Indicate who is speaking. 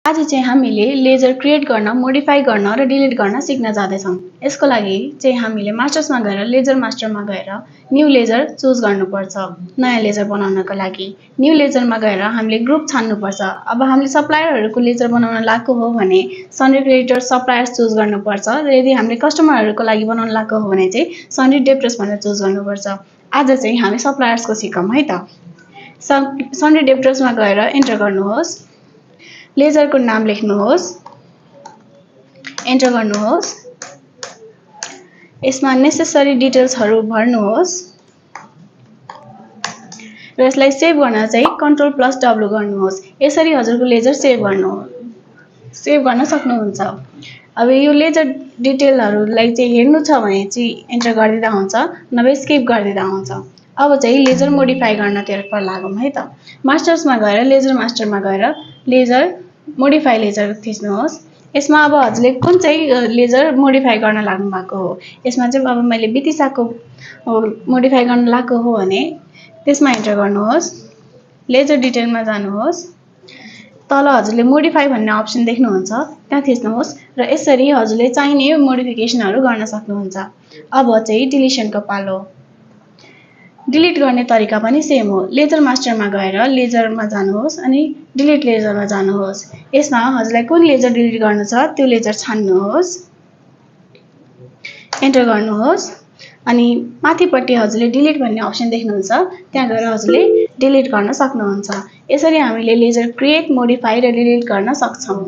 Speaker 1: आज चाहिँ हामीले लेजर क्रिएट गर्न, मोडिफाई गर्न र डिलिट गर्न सिक्न जाँदैछौँ। यसको लागि चाहिँ हामीले मास्टर्समा गएर लेजर मास्टरमा गएर न्यू लेजर चुज गर्नुपर्छ। नयाँ लेजर बनाउनको लागि न्यू लेजरमा गएर हामीले ग्रुप छान्नुपर्छ। अब हामीले सप्लायरहरूको लेजर बनाउन लागेको हो भने सन्ड्री क्रेडिटर सप्लायर्स चुज गर्नुपर्छ र यदि हामीले कस्टमरहरूको लागि बनाउन लागेको हो भने चाहिँ सन्ड्री डेब्टर्स भनेर चुज गर्नुपर्छ। आज चाहिँ हामी सप्लायर्सको सिकौँ है त। सन्ड्री डेब्टर्समा गएर एन्टर गर्नुहोस्। लेजरको नाम लेख्नुहोस्, एन्टर गर्नुहोस्। यसमा नेसेसरी डिटेल्सहरू भर्नुहोस् र यसलाई सेभ गर्न चाहिँ Ctrl+W गर्नुहोस्। यसरी हजुरको लेजर सेभ गर्न सक्नुहुन्छ। अब यो लेजर डिटेलहरूलाई चाहिँ हेर्नु छ भने चाहिँ एन्टर गरिदिँदा हुन्छ, नभए स्किप गरिदिँदा हुन्छ। अब चाहिँ लेजर मोडिफाई गर्नतर्फ लागौँ है त। मास्टर्समा गएर लेजर मास्टरमा गएर लेजर मोडिफाई लेजर थिच्नुहोस्। यसमा अब हजुरले कुन चाहिँ लेजर मोडिफाई गर्न लाग्नु भएको हो। यसमा चाहिँ अब मैले बितिसाको मोडिफाई गर्न लागेको हो भने त्यसमा एन्टर गर्नुहोस्। लेजर डिटेलमा जानुहोस्। तल हजुरले मोडिफाई भन्ने अप्सन देख्नुहुन्छ, त्यहाँ थिच्नुहोस् र यसरी हजुरले चाहिने मोडिफिकेसनहरू गर्न सक्नुहुन्छ। अब चाहिँ डिलिसनको पालो। डिलिट गर्ने तरिका पनि सेम हो। लेजर मास्टरमा गएर लेजरमा जानुहोस् अनि डिलिट लेजरमा जानुहोस्। यसमा हजुरलाई कुन लेजर डिलिट गर्नु छ त्यो लेजर छान्नुहोस्, एन्टर गर्नुहोस् अनि माथिपट्टि हजुरले डिलिट भन्ने अप्सन देख्नुहुन्छ, त्यहाँ गएर हजुरले डिलिट गर्न सक्नुहुन्छ। यसरी हामीले लेजर क्रिएट, मोडिफाई र डिलिट गर्न सक्छौं।